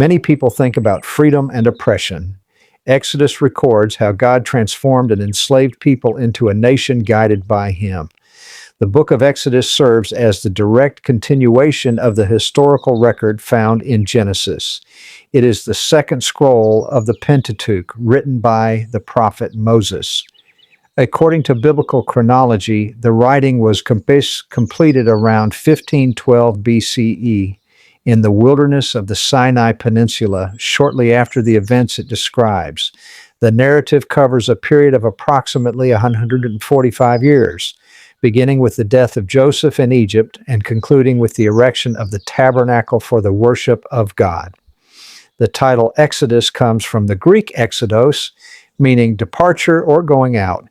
Many people think about freedom and oppression. Exodus records how God transformed an enslaved people into a nation guided by Him. The book of Exodus serves as the direct continuation of the historical record found in Genesis. It is the second scroll of the Pentateuch written by the prophet Moses. According to biblical chronology, the writing was completed around 1512 BCE in the wilderness of the Sinai Peninsula shortly after the events it describes. The narrative covers a period of approximately 145 years, beginning with the death of Joseph in Egypt and concluding with the erection of the tabernacle for the worship of God. The title Exodus comes from the Greek exodos, meaning departure or going out.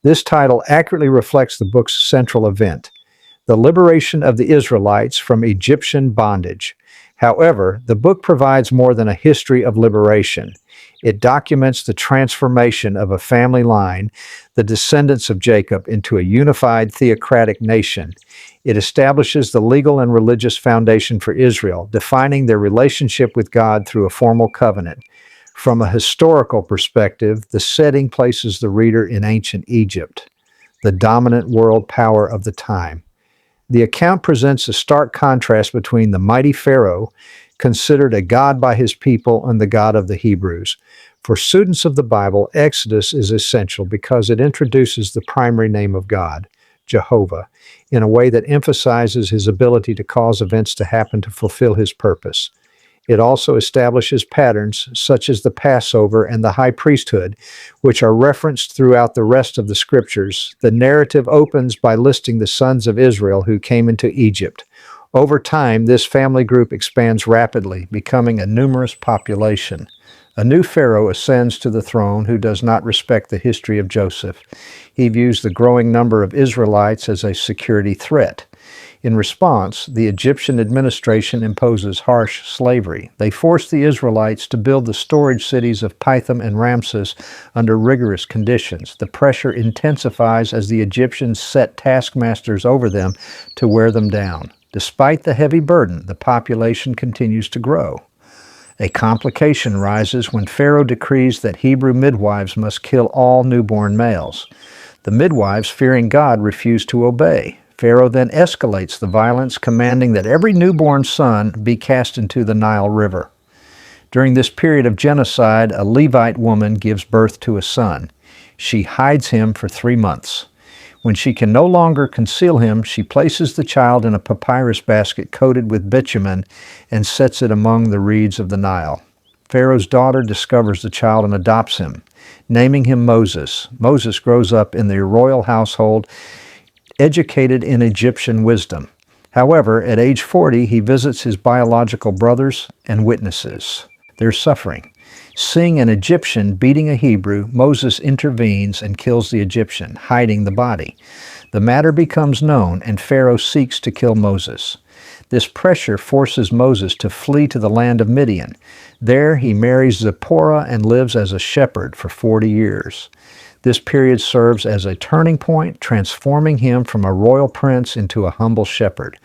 This title accurately reflects the book's central event, the liberation of the Israelites from Egyptian bondage. However, the book provides more than a history of liberation. It documents the transformation of a family line, the descendants of Jacob, into a unified theocratic nation. It establishes the legal and religious foundation for Israel, defining their relationship with God through a formal covenant. From a historical perspective, the setting places the reader in ancient Egypt, the dominant world power of the time. The account presents a stark contrast between the mighty Pharaoh, considered a god by his people, and the God of the Hebrews. For students of the Bible, Exodus is essential because it introduces the primary name of God, Jehovah, in a way that emphasizes His ability to cause events to happen to fulfill His purpose. It also establishes patterns such as the Passover and the high priesthood, which are referenced throughout the rest of the scriptures. The narrative opens by listing the sons of Israel who came into Egypt. Over time, this family group expands rapidly, becoming a numerous population. A new Pharaoh ascends to the throne who does not respect the history of Joseph. He views the growing number of Israelites as a security threat. In response, the Egyptian administration imposes harsh slavery. They force the Israelites to build the storage cities of Pithom and Ramses under rigorous conditions. The pressure intensifies as the Egyptians set taskmasters over them to wear them down. Despite the heavy burden, the population continues to grow. A complication rises when Pharaoh decrees that Hebrew midwives must kill all newborn males. The midwives, fearing God, refuse to obey. Pharaoh then escalates the violence, commanding that every newborn son be cast into the Nile River. During this period of genocide, a Levite woman gives birth to a son. She hides him for 3 months. When she can no longer conceal him, she places the child in a papyrus basket coated with bitumen and sets it among the reeds of the Nile. Pharaoh's daughter discovers the child and adopts him, naming him Moses. Moses grows up in the royal household, educated in Egyptian wisdom. However, at age 40, he visits his biological brothers and witnesses their suffering. Seeing an Egyptian beating a Hebrew, Moses intervenes and kills the Egyptian, hiding the body. The matter becomes known, and Pharaoh seeks to kill Moses. This pressure forces Moses to flee to the land of Midian. There he marries Zipporah and lives as a shepherd for 40 years. This period serves as a turning point, transforming him from a royal prince into a humble shepherd.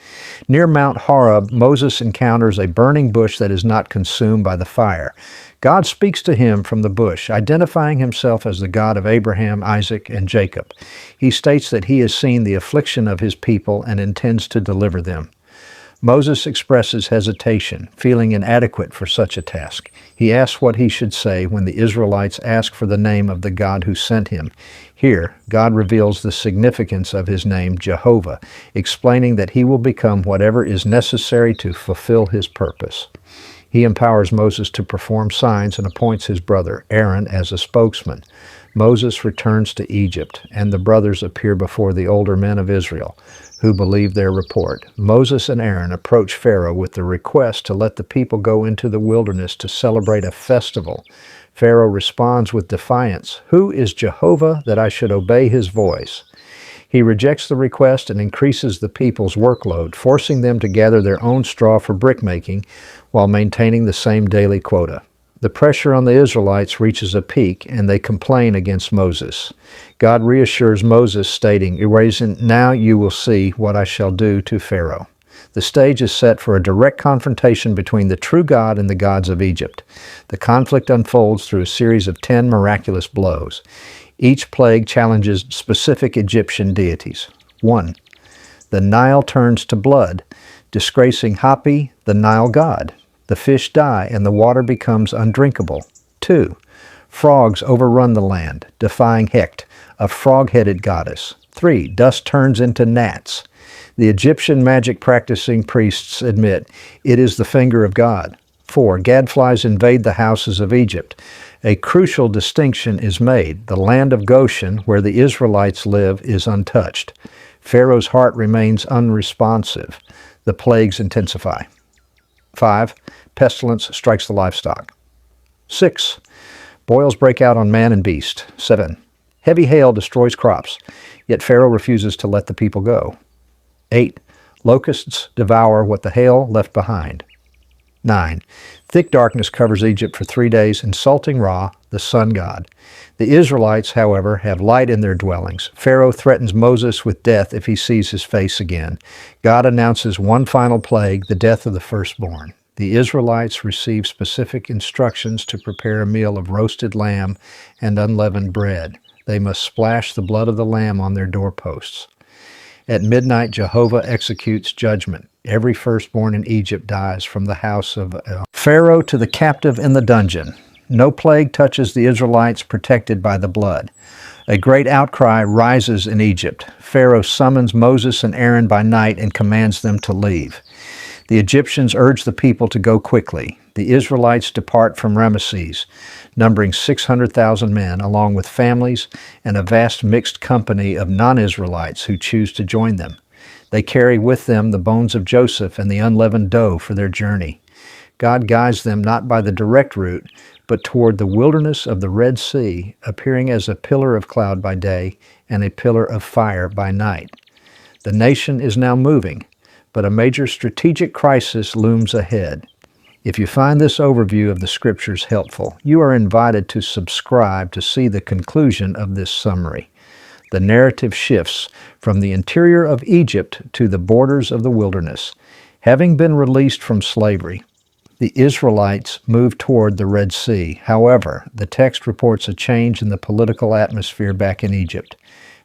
Near Mount Horeb, Moses encounters a burning bush that is not consumed by the fire. God speaks to him from the bush, identifying himself as the God of Abraham, Isaac, and Jacob. He states that he has seen the affliction of his people and intends to deliver them. Moses expresses hesitation, feeling inadequate for such a task. He asks what he should say when the Israelites ask for the name of the God who sent him. Here, God reveals the significance of his name, Jehovah, explaining that he will become whatever is necessary to fulfill his purpose. He empowers Moses to perform signs and appoints his brother, Aaron, as a spokesman. Moses returns to Egypt, and the brothers appear before the older men of Israel, who believe their report. Moses and Aaron approach Pharaoh with the request to let the people go into the wilderness to celebrate a festival. Pharaoh responds with defiance, "Who is Jehovah that I should obey his voice?" He rejects the request and increases the people's workload, forcing them to gather their own straw for brickmaking while maintaining the same daily quota. The pressure on the Israelites reaches a peak, and they complain against Moses. God reassures Moses, stating, "Now you will see what I shall do to Pharaoh." The stage is set for a direct confrontation between the true God and the gods of Egypt. The conflict unfolds through a series of 10 miraculous blows. Each plague challenges specific Egyptian deities. 1. The Nile turns to blood, disgracing Hapi, the Nile god. The fish die and the water becomes undrinkable. 2. Frogs overrun the land, defying Hecht, a frog-headed goddess. 3. Dust turns into gnats. The Egyptian magic-practicing priests admit it is the finger of God. 4. Gadflies invade the houses of Egypt. A crucial distinction is made. The land of Goshen, where the Israelites live, is untouched. Pharaoh's heart remains unresponsive. The plagues intensify. 5. Pestilence strikes the livestock. 6. Boils break out on man and beast. 7. Heavy hail destroys crops, yet Pharaoh refuses to let the people go. 8. Locusts devour what the hail left behind. 9. Thick darkness covers Egypt for 3 days, insulting Ra, the sun god. The Israelites, however, have light in their dwellings. Pharaoh threatens Moses with death if he sees his face again. God announces one final plague, the death of the firstborn. The Israelites receive specific instructions to prepare a meal of roasted lamb and unleavened bread. They must splash the blood of the lamb on their doorposts. At midnight, Jehovah executes judgment. Every firstborn in Egypt dies, from the house of Pharaoh to the captive in the dungeon. No plague touches the Israelites protected by the blood. A great outcry rises in Egypt. Pharaoh summons Moses and Aaron by night and commands them to leave. The Egyptians urge the people to go quickly. The Israelites depart from Ramesses, numbering 600,000 men, along with families and a vast mixed company of non-Israelites who choose to join them. They carry with them the bones of Joseph and the unleavened dough for their journey. God guides them not by the direct route, but toward the wilderness of the Red Sea, appearing as a pillar of cloud by day and a pillar of fire by night. The nation is now moving, but a major strategic crisis looms ahead. If you find this overview of the Scriptures helpful, you are invited to subscribe to see the conclusion of this summary. The narrative shifts from the interior of Egypt to the borders of the wilderness. Having been released from slavery, the Israelites moved toward the Red Sea. However, the text reports a change in the political atmosphere back in Egypt.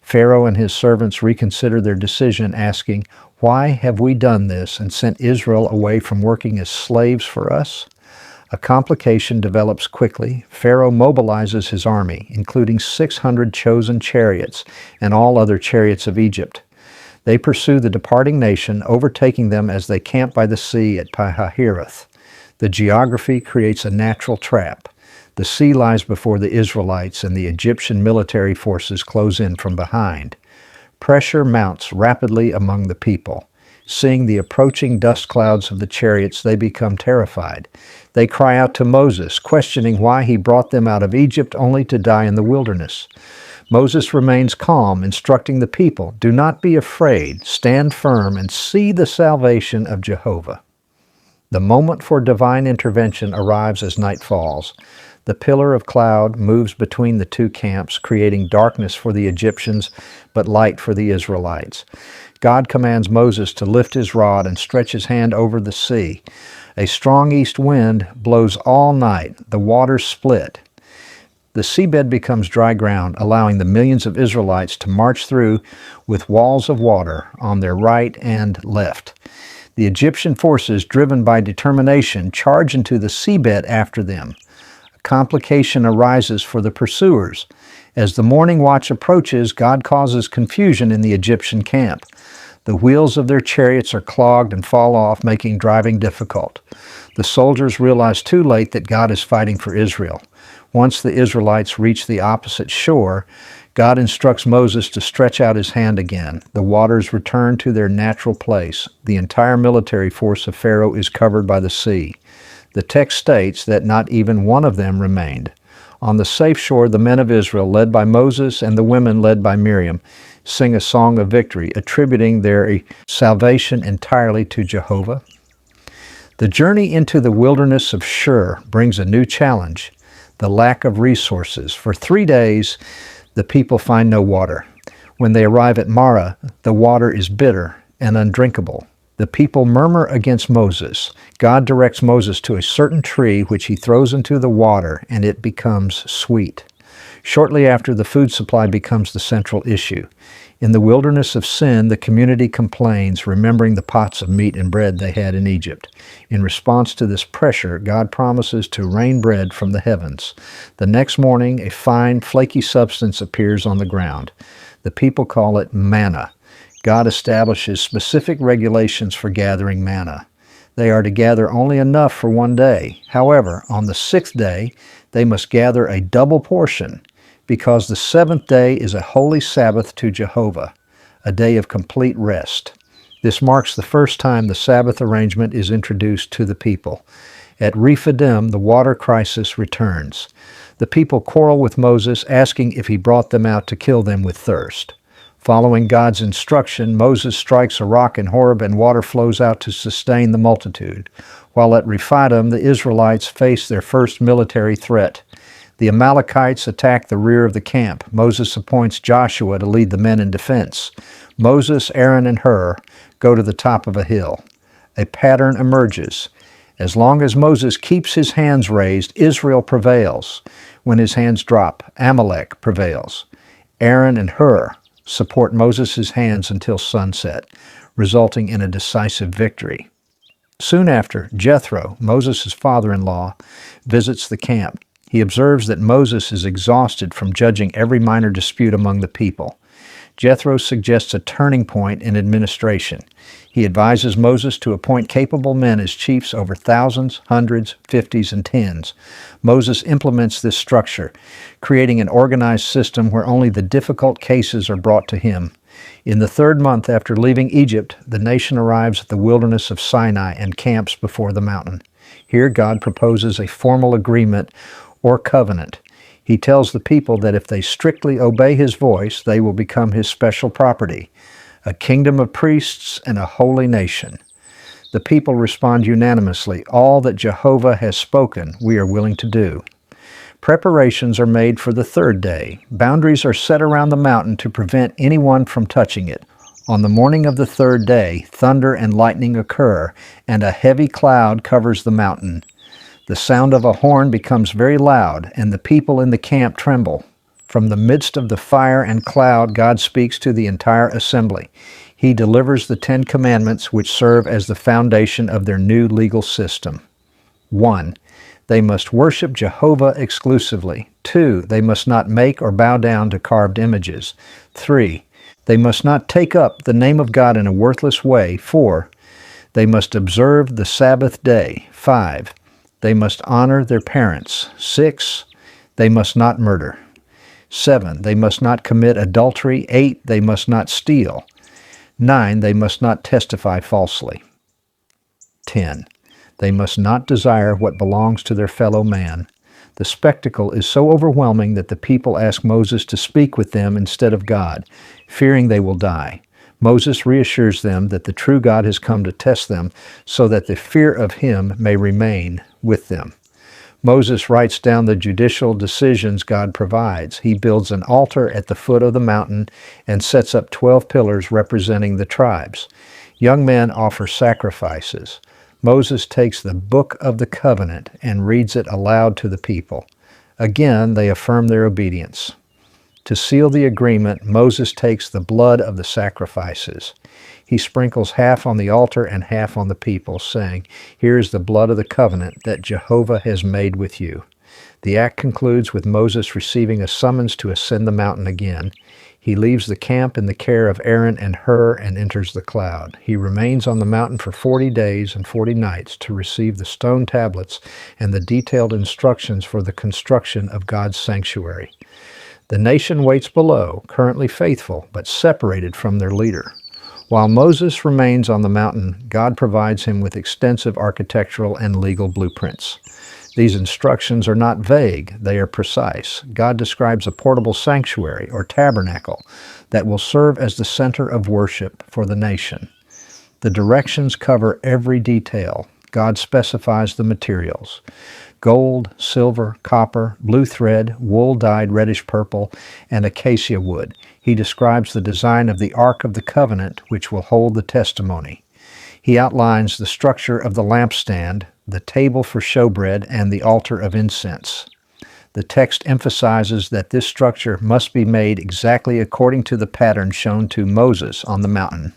Pharaoh and his servants reconsider their decision, asking, "Why have we done this and sent Israel away from working as slaves for us?" A complication develops quickly. Pharaoh mobilizes his army, including 600 chosen chariots and all other chariots of Egypt. They pursue the departing nation, overtaking them as they camp by the sea at Pi-hahiroth. The geography creates a natural trap. The sea lies before the Israelites, and the Egyptian military forces close in from behind. Pressure mounts rapidly among the people. Seeing the approaching dust clouds of the chariots, they become terrified. They cry out to Moses, questioning why he brought them out of Egypt only to die in the wilderness. Moses remains calm, instructing the people, "Do not be afraid, stand firm, and see the salvation of Jehovah." The moment for divine intervention arrives as night falls. The pillar of cloud moves between the two camps, creating darkness for the Egyptians, but light for the Israelites. God commands Moses to lift his rod and stretch his hand over the sea. A strong east wind blows all night. The waters split. The seabed becomes dry ground, allowing the millions of Israelites to march through with walls of water on their right and left. The Egyptian forces, driven by determination, charge into the seabed after them. A complication arises for the pursuers. As the morning watch approaches, God causes confusion in the Egyptian camp. The wheels of their chariots are clogged and fall off, making driving difficult. The soldiers realize too late that God is fighting for Israel. Once the Israelites reach the opposite shore, God instructs Moses to stretch out his hand again. The waters return to their natural place. The entire military force of Pharaoh is covered by the sea. The text states that not even one of them remained. On the safe shore, the men of Israel, led by Moses, and the women, led by Miriam, sing a song of victory, attributing their salvation entirely to Jehovah. The journey into the wilderness of Shur brings a new challenge: the lack of resources. For 3 days, the people find no water. When they arrive at Marah, the water is bitter and undrinkable. The people murmur against Moses. God directs Moses to a certain tree which he throws into the water, and it becomes sweet. Shortly after, the food supply becomes the central issue. In the wilderness of sin, the community complains, remembering the pots of meat and bread they had in Egypt. In response to this pressure, God promises to rain bread from the heavens. The next morning, a fine, flaky substance appears on the ground. The people call it manna. God establishes specific regulations for gathering manna. They are to gather only enough for one day. However, on the sixth day, they must gather a double portion, because the seventh day is a holy Sabbath to Jehovah, a day of complete rest. This marks the first time the Sabbath arrangement is introduced to the people. At Rephidim, the water crisis returns. The people quarrel with Moses, asking if he brought them out to kill them with thirst. Following God's instruction, Moses strikes a rock in Horeb and water flows out to sustain the multitude. While at Rephidim, the Israelites face their first military threat. The Amalekites attack the rear of the camp. Moses appoints Joshua to lead the men in defense. Moses, Aaron, and Hur go to the top of a hill. A pattern emerges. As long as Moses keeps his hands raised, Israel prevails. When his hands drop, Amalek prevails. Aaron and Hur support Moses' hands until sunset, resulting in a decisive victory. Soon after, Jethro, Moses' father-in-law, visits the camp. He observes that Moses is exhausted from judging every minor dispute among the people. Jethro suggests a turning point in administration. He advises Moses to appoint capable men as chiefs over thousands, hundreds, fifties, and tens. Moses implements this structure, creating an organized system where only the difficult cases are brought to him. In the third month after leaving Egypt, the nation arrives at the wilderness of Sinai and camps before the mountain. Here God proposes a formal agreement or covenant. He tells the people that if they strictly obey his voice, they will become his special property, a kingdom of priests and a holy nation. The people respond unanimously, "All that Jehovah has spoken, we are willing to do." Preparations are made for the third day. Boundaries are set around the mountain to prevent anyone from touching it. On the morning of the third day, thunder and lightning occur, and a heavy cloud covers the mountain. The sound of a horn becomes very loud, and the people in the camp tremble. From the midst of the fire and cloud, God speaks to the entire assembly. He delivers the 10 Commandments, which serve as the foundation of their new legal system. 1. They must worship Jehovah exclusively. 2. They must not make or bow down to carved images. 3. They must not take up the name of God in a worthless way. 4. They must observe the Sabbath day. 5. They must honor their parents. 6. They must not murder. 7. They must not commit adultery. 8. They must not steal. 9. They must not testify falsely. 10. They must not desire what belongs to their fellow man. The spectacle is so overwhelming that the people ask Moses to speak with them instead of God, fearing they will die. Moses reassures them that the true God has come to test them so that the fear of him may remain with them. Moses writes down the judicial decisions God provides. He builds an altar at the foot of the mountain and sets up 12 pillars representing the tribes. Young men offer sacrifices. Moses takes the book of the covenant and reads it aloud to the people. Again, they affirm their obedience. To seal the agreement, Moses takes the blood of the sacrifices. He sprinkles half on the altar and half on the people, saying, "Here is the blood of the covenant that Jehovah has made with you." The act concludes with Moses receiving a summons to ascend the mountain again. He leaves the camp in the care of Aaron and Hur and enters the cloud. He remains on the mountain for 40 days and 40 nights to receive the stone tablets and the detailed instructions for the construction of God's sanctuary. The nation waits below, currently faithful, but separated from their leader. While Moses remains on the mountain, God provides him with extensive architectural and legal blueprints. These instructions are not vague, they are precise. God describes a portable sanctuary or tabernacle that will serve as the center of worship for the nation. The directions cover every detail. God specifies the materials: gold, silver, copper, blue thread, wool dyed reddish purple, and acacia wood. He describes the design of the Ark of the Covenant, which will hold the testimony. He outlines the structure of the lampstand, the table for showbread, and the altar of incense. The text emphasizes that this structure must be made exactly according to the pattern shown to Moses on the mountain.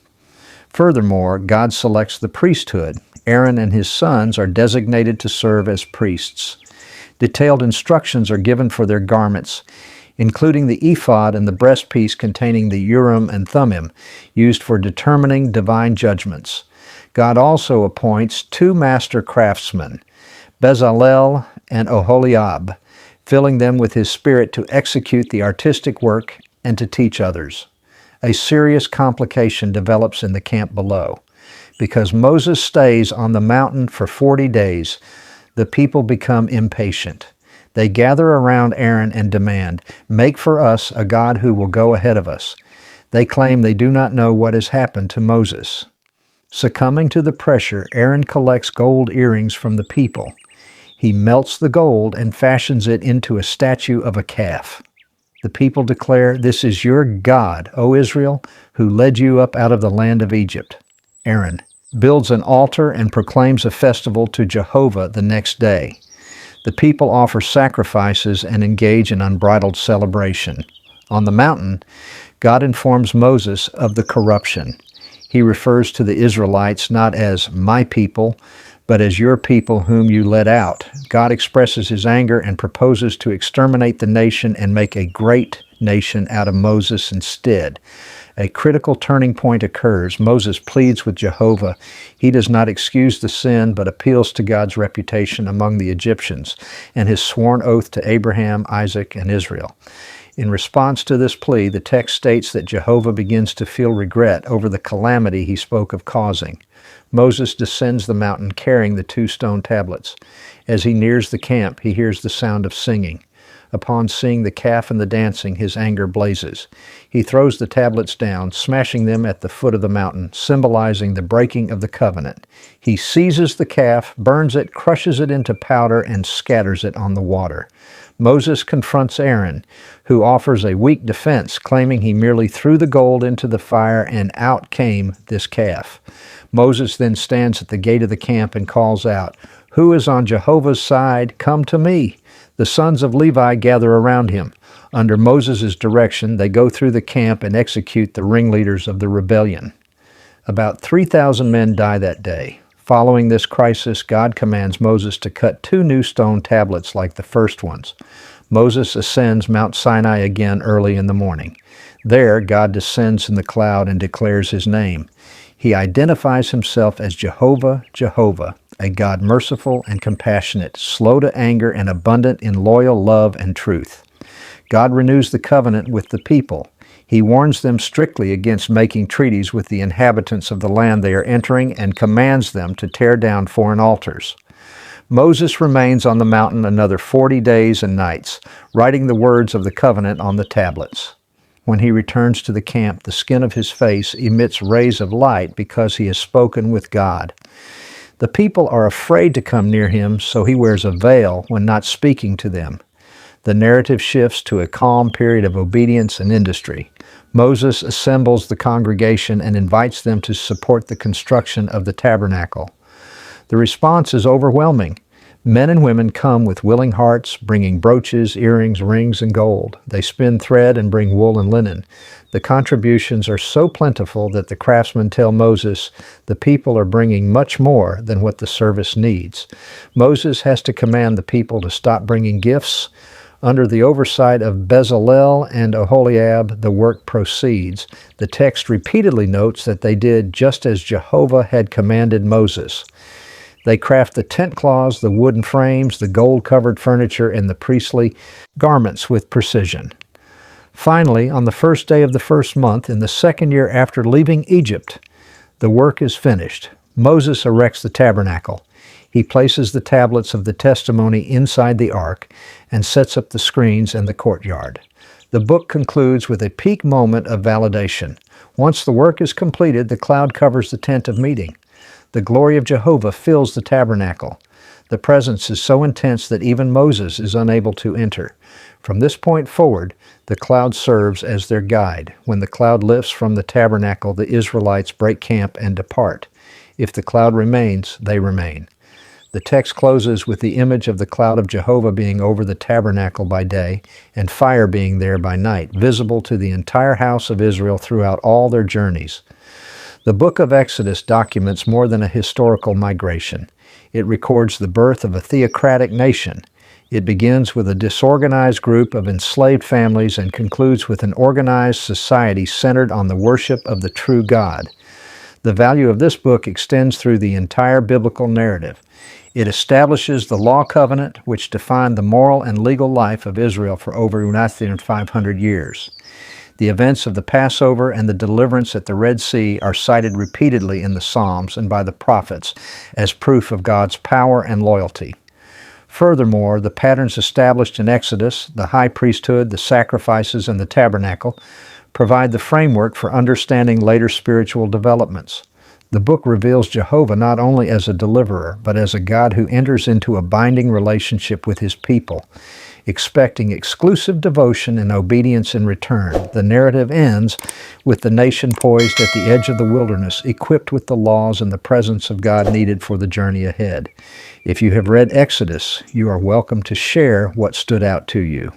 Furthermore, God selects the priesthood. Aaron and his sons are designated to serve as priests. Detailed instructions are given for their garments, including the ephod and the breastpiece containing the Urim and Thummim, used for determining divine judgments. God also appoints two master craftsmen, Bezalel and Oholiab, filling them with his Spirit to execute the artistic work and to teach others. A serious complication develops in the camp below. Because Moses stays on the mountain for 40 days, the people become impatient. They gather around Aaron and demand, "Make for us a God who will go ahead of us." They claim they do not know what has happened to Moses. Succumbing to the pressure, Aaron collects gold earrings from the people. He melts the gold and fashions it into a statue of a calf. The people declare, "This is your God, O Israel, who led you up out of the land of Egypt." Aaron builds an altar and proclaims a festival to Jehovah the next day. The people offer sacrifices and engage in unbridled celebration. On the mountain, God informs Moses of the corruption. He refers to the Israelites not as "my people," but as "your people whom you led out." God expresses his anger and proposes to exterminate the nation and make a great nation out of Moses instead. A critical turning point occurs. Moses pleads with Jehovah. He does not excuse the sin, but appeals to God's reputation among the Egyptians and his sworn oath to Abraham, Isaac, and Israel. In response to this plea, the text states that Jehovah begins to feel regret over the calamity he spoke of causing. Moses descends the mountain carrying the 2 stone tablets. As he nears the camp, he hears the sound of singing. Upon seeing the calf and the dancing, his anger blazes. He throws the tablets down, smashing them at the foot of the mountain, symbolizing the breaking of the covenant. He seizes the calf, burns it, crushes it into powder, and scatters it on the water. Moses confronts Aaron, who offers a weak defense, claiming he merely threw the gold into the fire and out came this calf. Moses then stands at the gate of the camp and calls out, "Who is on Jehovah's side? Come to me." The sons of Levi gather around him. Under Moses' direction, they go through the camp and execute the ringleaders of the rebellion. About 3,000 men die that day. Following this crisis, God commands Moses to cut 2 new stone tablets like the first ones. Moses ascends Mount Sinai again early in the morning. There, God descends in the cloud and declares his name. He identifies himself as Jehovah, Jehovah, a God merciful and compassionate, slow to anger and abundant in loyal love and truth. God renews the covenant with the people. He warns them strictly against making treaties with the inhabitants of the land they are entering and commands them to tear down foreign altars. Moses remains on the mountain another 40 days and nights, writing the words of the covenant on the tablets. When he returns to the camp, the skin of his face emits rays of light because he has spoken with God. The people are afraid to come near him, so he wears a veil when not speaking to them. The narrative shifts to a calm period of obedience and industry. Moses assembles the congregation and invites them to support the construction of the tabernacle. The response is overwhelming. Men and women come with willing hearts, bringing brooches, earrings, rings, and gold. They spin thread and bring wool and linen. The contributions are so plentiful that the craftsmen tell Moses the people are bringing much more than what the service needs. Moses has to command the people to stop bringing gifts. Under the oversight of Bezalel and Oholiab, the work proceeds. The text repeatedly notes that they did just as Jehovah had commanded Moses. They craft the tent cloths, the wooden frames, the gold-covered furniture, and the priestly garments with precision. Finally, on the first day of the first month, in the second year after leaving Egypt, the work is finished. Moses erects the tabernacle. He places the tablets of the testimony inside the ark and sets up the screens and the courtyard. The book concludes with a peak moment of validation. Once the work is completed, the cloud covers the tent of meeting. The glory of Jehovah fills the tabernacle. The presence is so intense that even Moses is unable to enter. From this point forward, the cloud serves as their guide. When the cloud lifts from the tabernacle, the Israelites break camp and depart. If the cloud remains, they remain. The text closes with the image of the cloud of Jehovah being over the tabernacle by day and fire being there by night, visible to the entire house of Israel throughout all their journeys. The book of Exodus documents more than a historical migration. It records the birth of a theocratic nation. It begins with a disorganized group of enslaved families and concludes with an organized society centered on the worship of the true God. The value of this book extends through the entire biblical narrative. It establishes the law covenant, which defined the moral and legal life of Israel for over 1,500 years. The events of the Passover and the deliverance at the Red Sea are cited repeatedly in the Psalms and by the prophets as proof of God's power and loyalty. Furthermore, the patterns established in Exodus, the high priesthood, the sacrifices, and the tabernacle, provide the framework for understanding later spiritual developments. The book reveals Jehovah not only as a deliverer, but as a God who enters into a binding relationship with his people, expecting exclusive devotion and obedience in return. The narrative ends with the nation poised at the edge of the wilderness, equipped with the laws and the presence of God needed for the journey ahead. If you have read Exodus, you are welcome to share what stood out to you.